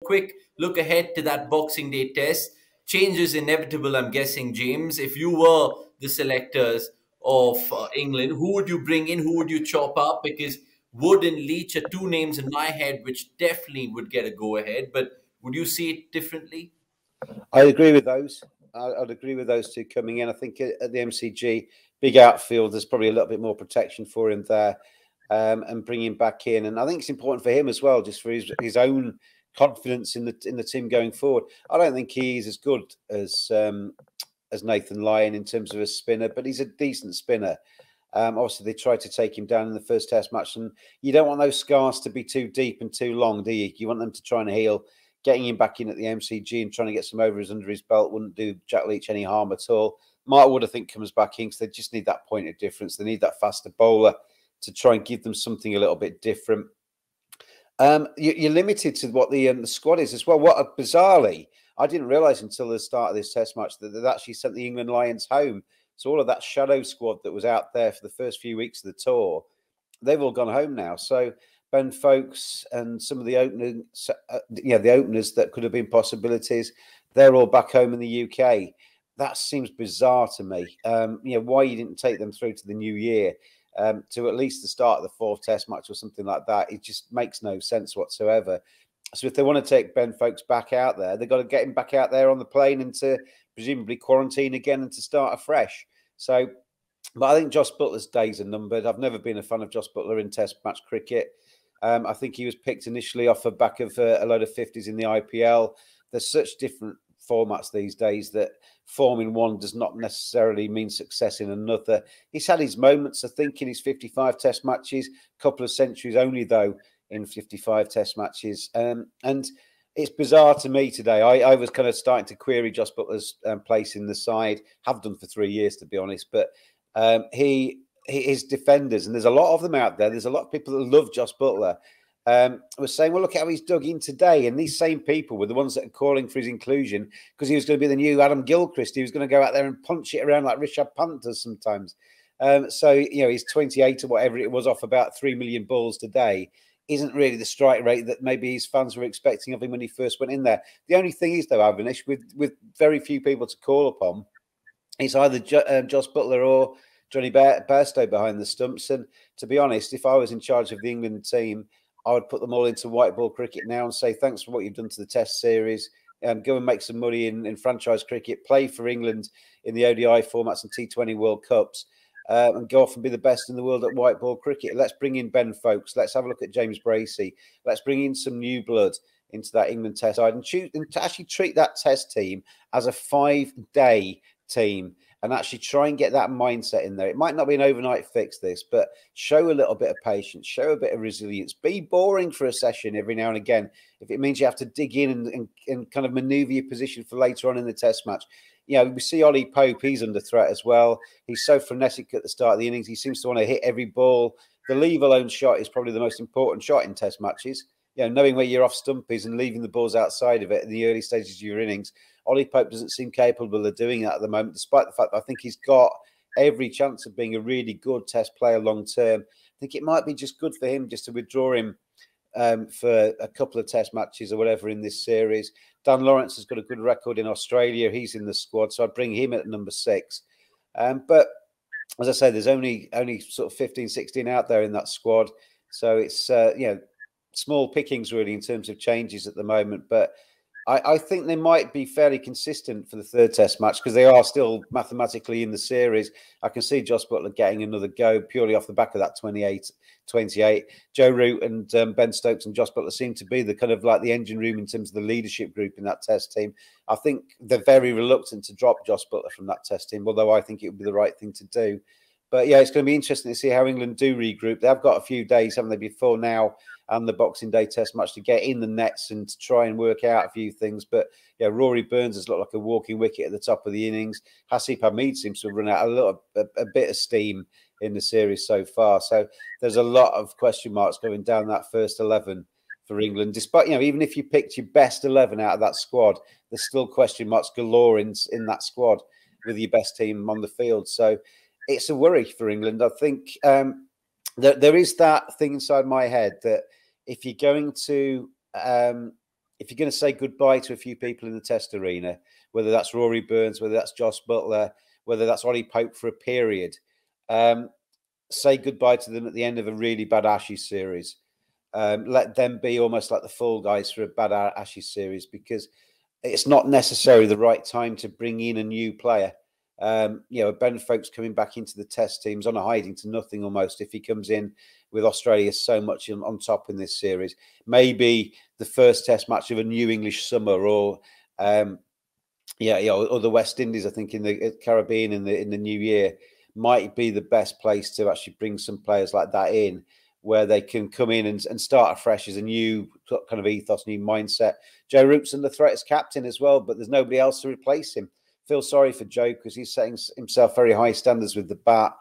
quick look ahead to that Boxing Day test. Change is inevitable, I'm guessing, James. If you were the selectors of England, who would you bring in? Who would you chop up? Because Wood and Leach are two names in my head which definitely would get a go-ahead. But would you see it differently? I agree with those. I'd agree with those two coming in. I think at the MCG, big outfield, there's probably a little bit more protection for him there, and bring him back in. And I think it's important for him as well, just for his own confidence in the team going forward. I don't think he's as good as Nathan Lyon in terms of a spinner, but he's a decent spinner. Obviously, they tried to take him down in the first Test match, and you don't want those scars to be too deep and too long, do you? You want them to try and heal. Getting him back in at the MCG and trying to get some overs under his belt wouldn't do Jack Leach any harm at all. Mark Wood, I think, comes back in because they just need that point of difference. They need that faster bowler to try and give them something a little bit different. You're limited to what the squad is as well. What bizarrely, I didn't realise until the start of this Test match that they'd actually sent the England Lions home. So all of that shadow squad that was out there for the first few weeks of the tour, they've all gone home now. So Ben Foakes and some of the openers, the openers that could have been possibilities, they're all back home in the UK. That seems bizarre to me. Why you didn't take them through to the new year, to at least the start of the fourth Test match or something like that. It just makes no sense whatsoever. So if they want to take Ben Foakes back out there, they've got to get him back out there on the plane and to presumably quarantine again and to start afresh. So, but I think Jos Buttler's days are numbered. I've never been a fan of Jos Buttler in Test match cricket. I think he was picked initially off the back of a load of 50s in the IPL. There's such different formats these days that form in one does not necessarily mean success in another. He's had his moments, I think, in his 55 Test matches, a couple of centuries only, though, in 55 Test matches. And it's bizarre to me today. I was kind of starting to query Jos Buttler's place in the side. Have done for 3 years, to be honest. But his defenders, and there's a lot of them out there. There's a lot of people that love Jos Buttler. Was saying, well, look how he's dug in today. And these same people were the ones that are calling for his inclusion because he was going to be the new Adam Gilchrist. He was going to go out there and punch it around like Rishabh Pant does sometimes. So, he's 28 or whatever it was off about 3 million balls today. Isn't really the strike rate that maybe his fans were expecting of him when he first went in there. The only thing is, though, Avinash, with very few people to call upon, it's either Jos Buttler or Johnny Bairstow behind the stumps. And to be honest, if I was in charge of the England team, I would put them all into white ball cricket now and say, thanks for what you've done to the Test series. Go and make some money in franchise cricket, play for England in the ODI formats and T20 World Cups, and go off and be the best in the world at white ball cricket. Let's bring in Ben Foakes. Let's have a look at James Bracey. Let's bring in some new blood into that England Test side and to actually treat that Test team as a 5-day team and actually try and get that mindset in there. It might not be an overnight fix, this, but show a little bit of patience, show a bit of resilience. Be boring for a session every now and again if it means you have to dig in and kind of manoeuvre your position for later on in the Test match. We see Ollie Pope, he's under threat as well. He's so frenetic at the start of the innings. He seems to want to hit every ball. The leave-alone shot is probably the most important shot in Test matches. Knowing where your off stump is and leaving the balls outside of it in the early stages of your innings. Ollie Pope doesn't seem capable of doing that at the moment, despite the fact that I think he's got every chance of being a really good Test player long term. I think it might be just good for him just to withdraw him for a couple of Test matches or whatever in this series. Dan Lawrence has got a good record in Australia. He's in the squad, so I'd bring him at number 6. But as I say, there's only sort of 15, 16 out there in that squad. So it's, small pickings really in terms of changes at the moment. But I think they might be fairly consistent for the third Test match because they are still mathematically in the series. I can see Jos Buttler getting another go purely off the back of that 28. Joe Root and Ben Stokes and Jos Buttler seem to be the kind of like the engine room in terms of the leadership group in that Test team. I think they're very reluctant to drop Jos Buttler from that Test team, although I think it would be the right thing to do. But yeah, it's going to be interesting to see how England do regroup. They've got a few days, haven't they, before now and the Boxing Day Test match to get in the nets and to try and work out a few things. But yeah, Rory Burns has looked like a walking wicket at the top of the innings. Hasib Hamid seems to have run out a bit of steam in the series so far. So there's a lot of question marks going down that first 11 for England. Despite, even if you picked your best 11 out of that squad, there's still question marks galore in that squad with your best team on the field. So it's a worry for England. I think there is that thing inside my head that if you're going to if you're going to say goodbye to a few people in the Test arena, whether that's Rory Burns, whether that's Josh Buttler, whether that's Ollie Pope for a period, say goodbye to them at the end of a really bad Ashes series. Let them be almost like the fall guys for a bad Ashes series, because it's not necessarily the right time to bring in a new player. Ben Foakes coming back into the Test teams on a hiding to nothing almost if he comes in with Australia so much on top in this series. Maybe the first Test match of a new English summer, or or the West Indies, I think, in the Caribbean in the new year, might be the best place to actually bring some players like that in, where they can come in and start afresh as a new kind of ethos, new mindset. Joe Root's under threat as captain as well, but there's nobody else to replace him. Feel sorry for Joe, because he's setting himself very high standards with the bat,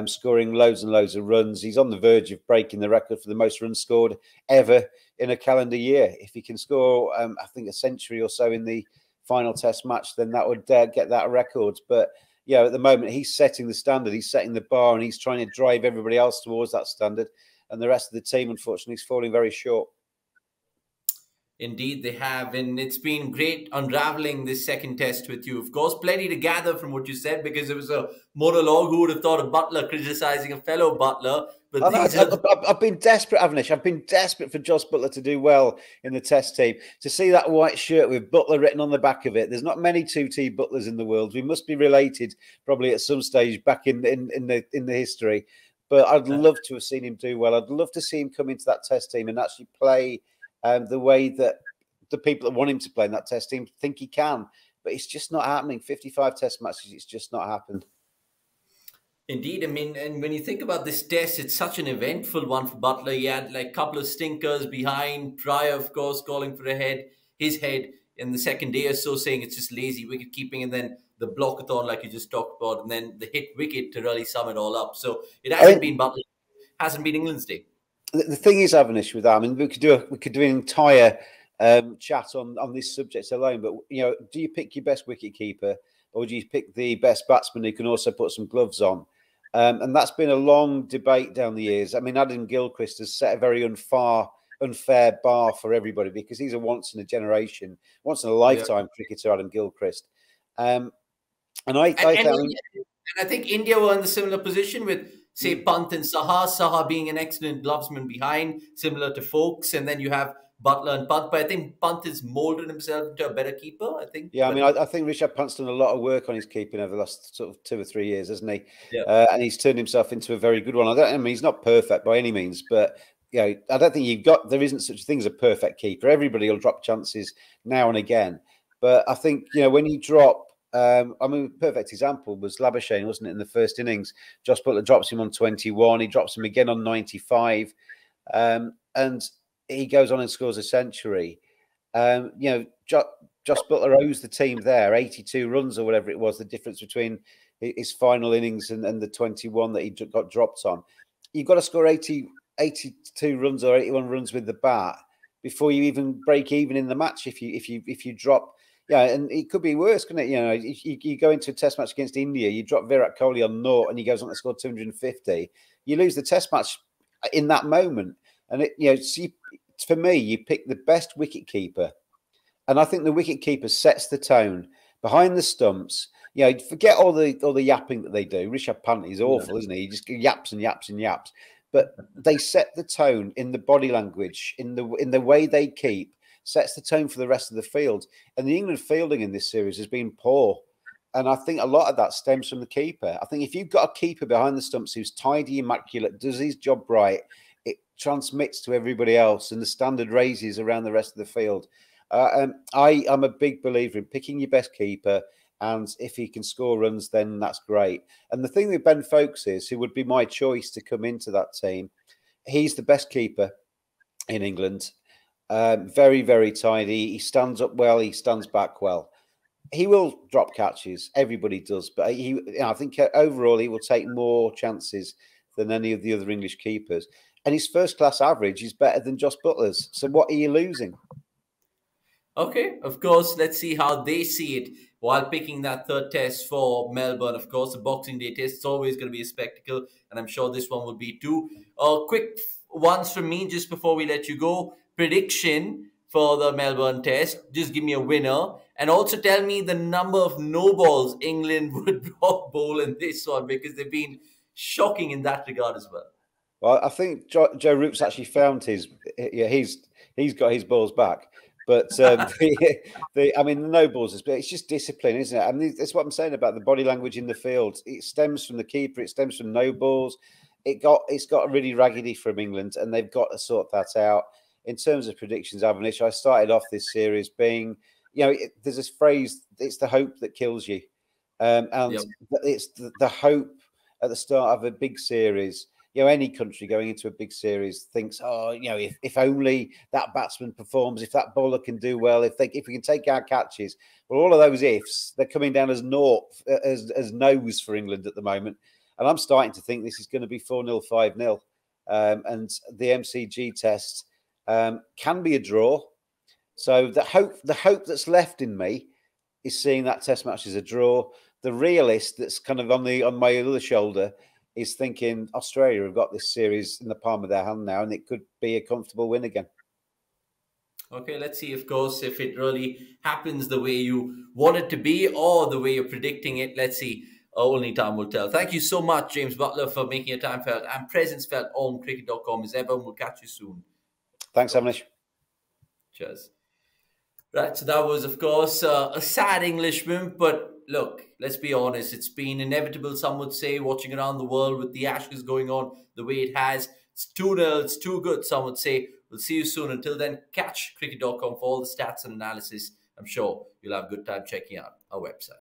scoring loads and loads of runs. He's on the verge of breaking the record for the most runs scored ever in a calendar year. If he can score, I think, a century or so in the final Test match, then that would get that record. But at the moment, he's setting the standard, he's setting the bar, and he's trying to drive everybody else towards that standard. And the rest of the team, unfortunately, is falling very short. Indeed, they have. And it's been great unraveling this second Test with you. Of course, plenty to gather from what you said, because it was a monologue. Who would have thought of Buttler criticizing a fellow Buttler? But I've been desperate, Avnish. I've been desperate for Josh Buttler to do well in the Test team. To see that white shirt with Buttler written on the back of it. There's not many 2T Butlers in the world. We must be related probably at some stage back in the history. But I'd love to have seen him do well. I'd love to see him come into that Test team and actually play the way that the people that want him to play in that Test team think he can. But it's just not happening. 55 Test matches, it's just not happened. Indeed. I mean, and when you think about this Test, it's such an eventful one for Buttler. He had like a couple of stinkers behind. Pryor, of course, calling for his head in the second day or so, saying it's just lazy wicket keeping, and then the blockathon, like you just talked about, and then the hit wicket to really sum it all up. So it hasn't been Buttler, hasn't been England's day. The thing is, Avnish, with that, I mean, we could do an entire chat on this subject alone. But do you pick your best wicket keeper, or do you pick the best batsman who can also put some gloves on? And that's been a long debate down the years. I mean, Adam Gilchrist has set a very unfair bar for everybody, because he's a once in a generation, once in a lifetime cricketer, Adam Gilchrist. And I think India were in the similar position with, say, Pant and Saha being an excellent glovesman behind, similar to Foakes, and then you have Buttler and Pant. But I think Pant has molded himself into a better keeper, I think. Yeah, I mean, I think Rishabh Pant's done a lot of work on his keeping over the last sort of 2 or 3 years, hasn't he? Yeah. And he's turned himself into a very good one. I mean, he's not perfect by any means, but I don't think there isn't such a thing as a perfect keeper. Everybody will drop chances now and again. But I think, when you drop, I mean, a perfect example was Labuschagne, wasn't it, in the first innings? Josh Buttler drops him on 21. He drops him again on 95. And he goes on and scores a century. Josh Buttler owes the team there 82 runs or whatever it was, the difference between his final innings and the 21 that he got dropped on. You've got to score 82 runs or 81 runs with the bat before you even break even in the match. If you drop, and it could be worse, couldn't it? If you go into a Test match against India, you drop Virat Kohli on 0 and he goes on to score 250. You lose the Test match in that moment. And for me, you pick the best wicket keeper, and I think the wicket keeper sets the tone behind the stumps. Forget all the yapping that they do. Rishabh Pant is awful, isn't he? He just yaps and yaps and yaps. But they set the tone in the body language, in the way they keep, sets the tone for the rest of the field. And the England fielding in this series has been poor. And I think a lot of that stems from the keeper. I think if you've got a keeper behind the stumps who's tidy, immaculate, does his job right, it transmits to everybody else and the standard raises around the rest of the field. I am a big believer in picking your best keeper, and if he can score runs, then that's great. And the thing with Ben Foakes is, who would be my choice to come into that team, he's the best keeper in England. Very, very tidy. He stands up well. He stands back well. He will drop catches. Everybody does. But I think overall he will take more chances than any of the other English keepers. And his first-class average is better than Josh Buttler's. So what are you losing? Okay, of course, let's see how they see it while picking that third Test for Melbourne. Of course, the Boxing Day Test is always going to be a spectacle, and I'm sure this one will be too. Quick ones from me just before we let you go. Prediction for the Melbourne Test. Just give me a winner. And also tell me the number of no balls England would bowl in this one, because they've been shocking in that regard as well. Well, I think Joe Root's actually found his. Yeah, he's got his balls back. But I mean, the no balls, it's just discipline, isn't it? I mean, that's what I'm saying about the body language in the field. It stems from the keeper. It stems from no balls. It's got really raggedy from England, and they've got to sort that out. In terms of predictions, Avanish, I started off this series being, there's this phrase: "It's the hope that kills you," and it's the hope at the start of a big series. Any country going into a big series thinks, if only that batsman performs, if that bowler can do well, if we can take our catches. Well, all of those ifs, they're coming down as naught, as no's for England at the moment. And I'm starting to think this is going to be 4-0, 5-0. And the MCG test can be a draw. So the hope that's left in me is seeing that test match as a draw. The realist that's kind of on my other shoulder is thinking Australia have got this series in the palm of their hand now, and it could be a comfortable win again. Okay, let's see, of course, if it really happens the way you want it to be or the way you're predicting it. Let's see. Only time will tell. Thank you so much, James Buttler, for making your time felt and presence felt on cricket.com as ever. We'll catch you soon. Thanks, Avanish. Cheers. Right, so that was, of course, a sad Englishman, but look, let's be honest, it's been inevitable, some would say, watching around the world with the Ashes going on the way it has. It's 2-0, it's too good, some would say. We'll see you soon. Until then, catch cricket.com for all the stats and analysis. I'm sure you'll have a good time checking out our website.